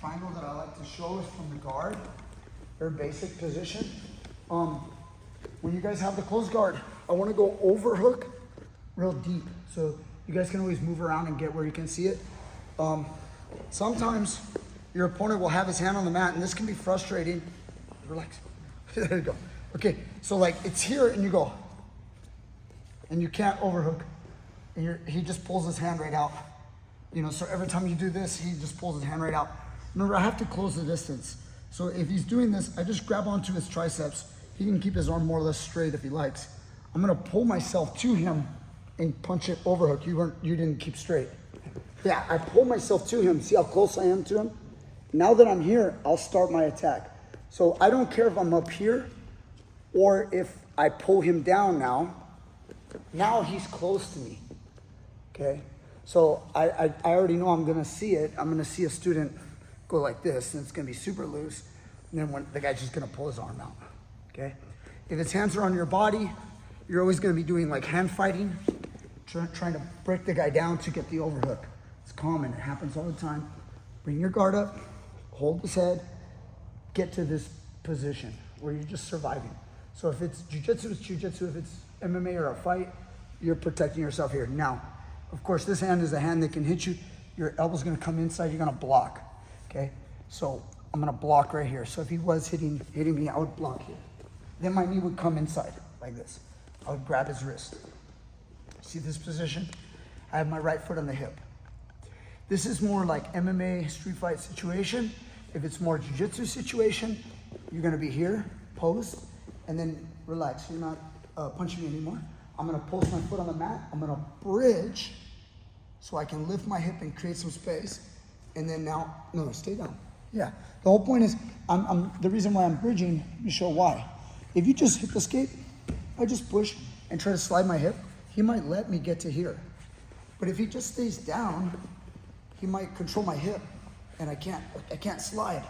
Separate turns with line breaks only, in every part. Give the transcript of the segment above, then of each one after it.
triangle that I like to show is from the guard, their basic position. When you guys have the closed guard, I want to go overhook real deep. So you guys can always move around and get where you can see it. Sometimes your opponent will have his hand on the mat, and this can be frustrating. Relax. There you go. Okay, so like it's here and you go. And you can't overhook. And he just pulls his hand right out. You know, so every time you do this, he just pulls his hand right out. Remember, I have to close the distance. So if he's doing this, I just grab onto his triceps. He can keep his arm more or less straight if he likes. I'm gonna pull myself to him and punch it overhook. You didn't keep straight. Yeah, I pull myself to him. See how close I am to him? Now that I'm here, I'll start my attack. So I don't care if I'm up here or if I pull him down now. Now he's close to me, okay? So I already know I'm gonna see it. I'm gonna see a student go like this, and it's gonna be super loose. And then when the guy's just gonna pull his arm out, okay? If his hands are on your body, you're always gonna be doing like hand fighting, trying to break the guy down to get the overhook. It's common, it happens all the time. Bring your guard up, hold his head, get to this position where you're just surviving. So if it's jiu-jitsu, it's jiu-jitsu. If it's MMA or a fight, you're protecting yourself here. Now, of course, this hand is a hand that can hit you. Your elbow's gonna come inside, you're gonna block, okay? So I'm gonna block right here. So if he was hitting me, I would block here. Then my knee would come inside like this. I would grab his wrist. See this position? I have my right foot on the hip. This is more like MMA street fight situation. If it's more jiu-jitsu situation, you're gonna be here, posed, and then relax. You're not punching me anymore. I'm gonna post my foot on the mat. I'm gonna bridge so I can lift my hip and create some space. And then now, no, stay down. Yeah, the whole point is, the reason why I'm bridging, let me show why. If you just hip escape, I just push and try to slide my hip, he might let me get to here. But if he just stays down, he might control my hip and I can't slide.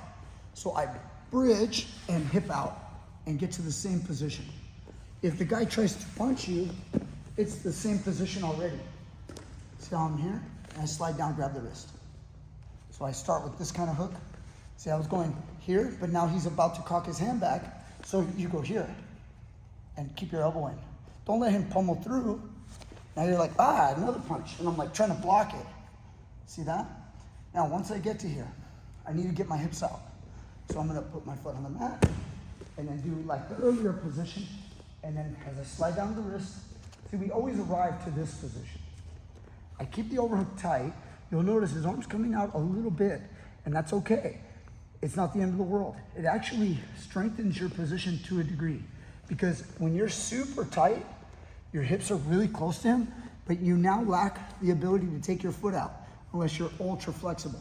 So I bridge and hip out and get to the same position. If the guy tries to punch you, it's the same position already. See how I'm here? And I slide down, grab the wrist. So I start with this kind of hook. See, I was going here, but now he's about to cock his hand back. So you go here and keep your elbow in. Don't let him pummel through. Now you're like, another punch. And I'm like trying to block it. See that? Now, once I get to here, I need to get my hips out. So I'm gonna put my foot on the mat and then do like the earlier position. And then as I slide down the wrist, see, we always arrive to this position. I keep the overhook tight. You'll notice his arm's coming out a little bit, and that's okay. It's not the end of the world. It actually strengthens your position to a degree, because when you're super tight, your hips are really close to him, but you now lack the ability to take your foot out unless you're ultra flexible.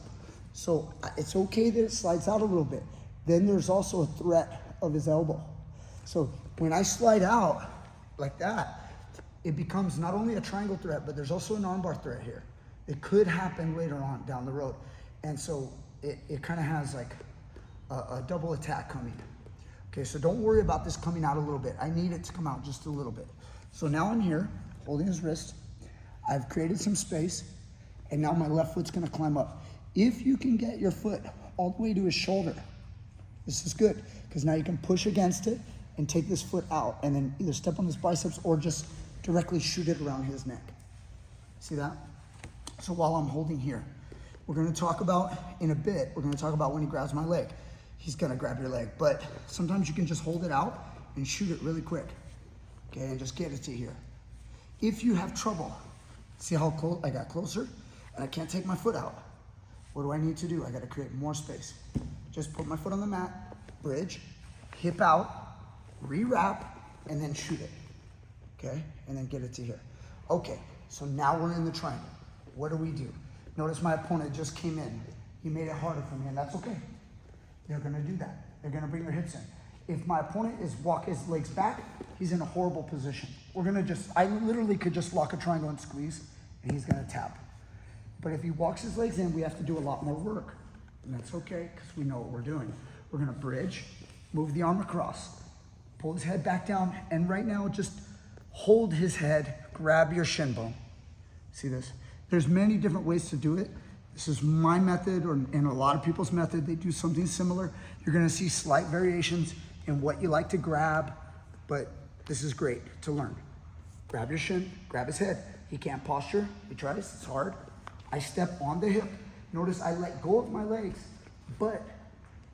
So it's okay that it slides out a little bit. Then there's also a threat of his elbow. So when I slide out like that, it becomes not only a triangle threat, but there's also an armbar threat here. It could happen later on down the road. And so it kind of has like a double attack coming. Okay, so don't worry about this coming out a little bit. I need it to come out just a little bit. So now I'm here, holding his wrist. I've created some space, and now my left foot's gonna climb up. If you can get your foot all the way to his shoulder, this is good, because now you can push against it and take this foot out, and then either step on his biceps or just directly shoot it around his neck. See that? So while I'm holding here, we're gonna talk about, in a bit, we're gonna talk about when he grabs my leg. He's gonna grab your leg, but sometimes you can just hold it out and shoot it really quick, okay, and just get it to here. If you have trouble, see how close I got closer, and I can't take my foot out. What do I need to do? I gotta create more space. Just put my foot on the mat, bridge, hip out, re-wrap, and then shoot it, okay? And then get it to here. Okay, so now we're in the triangle. What do we do? Notice my opponent just came in. He made it harder for me, and that's okay. They're gonna do that. They're gonna bring their hips in. If my opponent is walk his legs back, he's in a horrible position. We're gonna I literally could just lock a triangle and squeeze, and he's gonna tap. But if he walks his legs in, we have to do a lot more work. And that's okay, because we know what we're doing. We're gonna bridge, move the arm across, pull his head back down, and right now just hold his head, grab your shin bone. See this? There's many different ways to do it. This is my method, and a lot of people's method. They do something similar. You're gonna see slight variations in what you like to grab, but this is great to learn. Grab your shin, grab his head. He can't posture, he tries, it's hard. I step on the hip. Notice I let go of my legs, but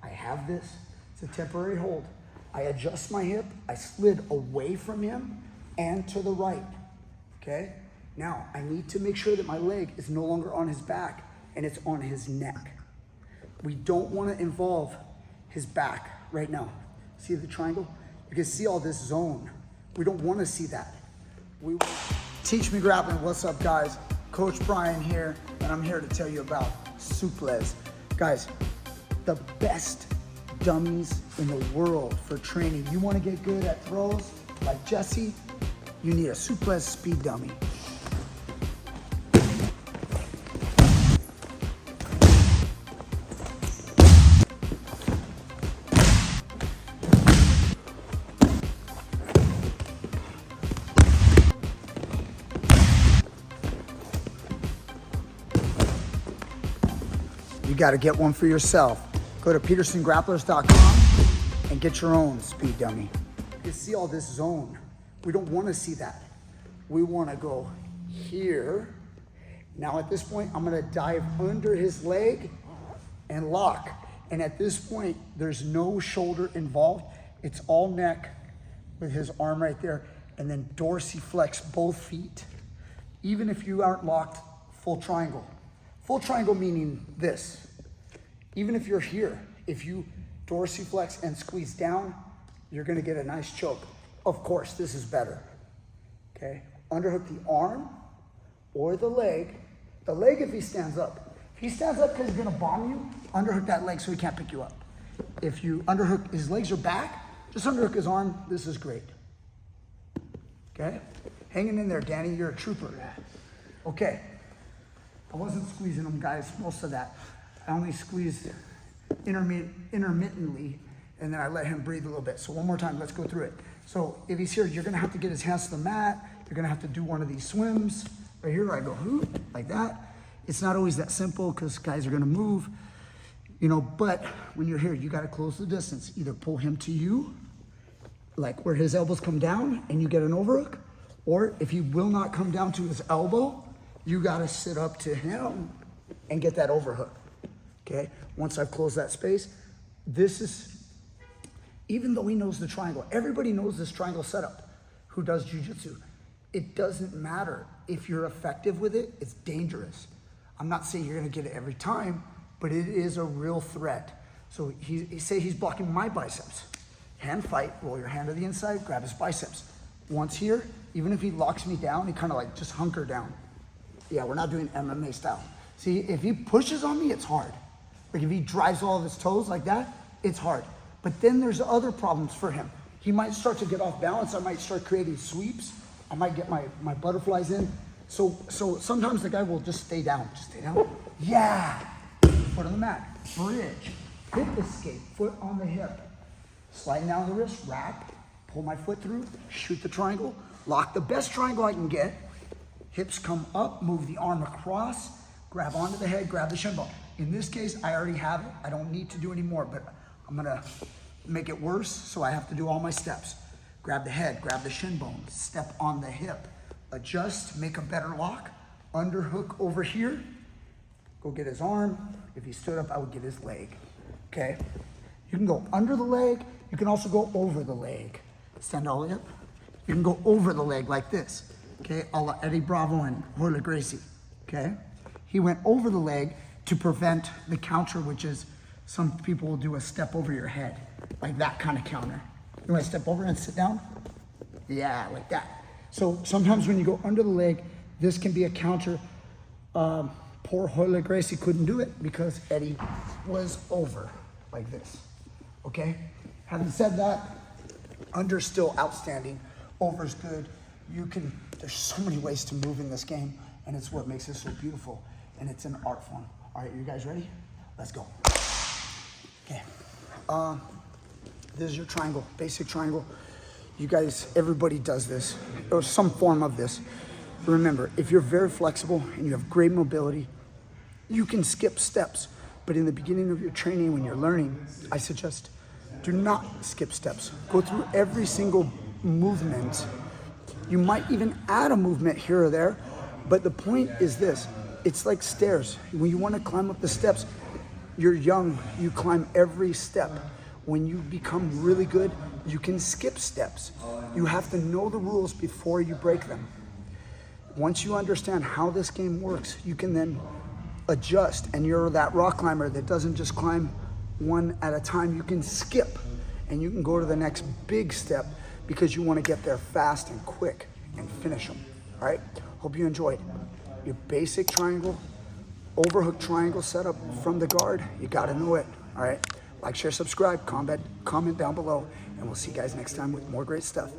I have this. It's a temporary hold. I adjust my hip, I slid away from him and to the right, okay? Now, I need to make sure that my leg is no longer on his back and it's on his neck. We don't want to involve his back right now. See the triangle? You can see all this zone. We don't want to see that. Teach Me Grappling, what's up guys? Coach Brian here, and I'm here to tell you about SUPPORT. Guys, the best dummies in the world for training. You want to get good at throws like Jesse? You need a SUPPORT speed dummy. You got to get one for yourself. Go to petersongrapplers.com and get your own speed dummy. You can see all this zone. We don't want to see that. We want to go here. Now at this point, I'm going to dive under his leg and lock. And at this point, there's no shoulder involved. It's all neck with his arm right there. And then dorsiflex both feet. Even if you aren't locked, full triangle. Full triangle meaning this. Even if you're here, if you dorsiflex and squeeze down, you're gonna get a nice choke. Of course, this is better, okay? Underhook the arm or the leg. The leg if he stands up. If he stands up because he's gonna bomb you, underhook that leg so he can't pick you up. If you underhook, his legs are back, just underhook his arm, this is great. Okay? Hanging in there, Danny, you're a trooper. Okay. I wasn't squeezing him, guys, most of that. I only squeezed intermittently, and then I let him breathe a little bit. So one more time, let's go through it. So if he's here, you're gonna have to get his hands to the mat. You're gonna have to do one of these swims. Right here, I go hoop, like that. It's not always that simple because guys are gonna move, you know, but when you're here, you gotta close the distance. Either pull him to you, like where his elbows come down and you get an overhook, or if he will not come down to his elbow, you gotta sit up to him and get that overhook, okay? Once I've closed that space, this is, even though he knows the triangle, everybody knows this triangle setup who does jiu-jitsu. It doesn't matter. If you're effective with it, it's dangerous. I'm not saying you're gonna get it every time, but it is a real threat. So say he's blocking my biceps. Hand fight, roll your hand to the inside, grab his biceps. Once here, even if he locks me down, he kind of like just hunker down. Yeah, we're not doing MMA style. See, if he pushes on me, it's hard. Like if he drives all of his toes like that, it's hard. But then there's other problems for him. He might start to get off balance. I might start creating sweeps. I might get my butterflies in. So sometimes the guy will just stay down. Just stay down. Yeah. Foot on the mat. Bridge. Hip escape. Foot on the hip. Sliding down the wrist. Wrap. Pull my foot through. Shoot the triangle. Lock the best triangle I can get. Hips come up, move the arm across, grab onto the head, grab the shin bone. In this case, I already have it. I don't need to do any more, but I'm gonna make it worse, so I have to do all my steps. Grab the head, grab the shin bone, step on the hip, adjust, make a better lock, underhook over here, go get his arm. If he stood up, I would get his leg, okay? You can go under the leg, you can also go over the leg. Stand all the way up. You can go over the leg like this. Okay, a la Eddie Bravo and Royler Gracie, okay? He went over the leg to prevent the counter, which is some people will do a step over your head, like that kind of counter. You want to step over and sit down? Yeah, like that. So sometimes when you go under the leg, this can be a counter. Poor Royler Gracie couldn't do it because Eddie was over like this, okay? Having said that, under's still outstanding, over's good. There's so many ways to move in this game, and it's what makes it so beautiful, and it's an art form. All right, you guys ready? Let's go. Okay. This is your triangle, basic triangle. You guys, everybody does this, or some form of this. Remember, if you're very flexible and you have great mobility, You can skip steps, but in the beginning of your training when you're learning, I suggest do not skip steps. Go through every single movement. You might even add a movement here or there, but the point is this, it's like stairs. When you want to climb up the steps, you're young, you climb every step. When you become really good, you can skip steps. You have to know the rules before you break them. Once you understand how this game works, you can then adjust, and you're that rock climber that doesn't just climb one at a time. You can skip, and you can go to the next big step because you want to get there fast and quick and finish them. All right? Hope you enjoyed your basic triangle, overhook triangle setup from the guard. You got to know it. All right? Like, share, subscribe, comment down below, and we'll see you guys next time with more great stuff.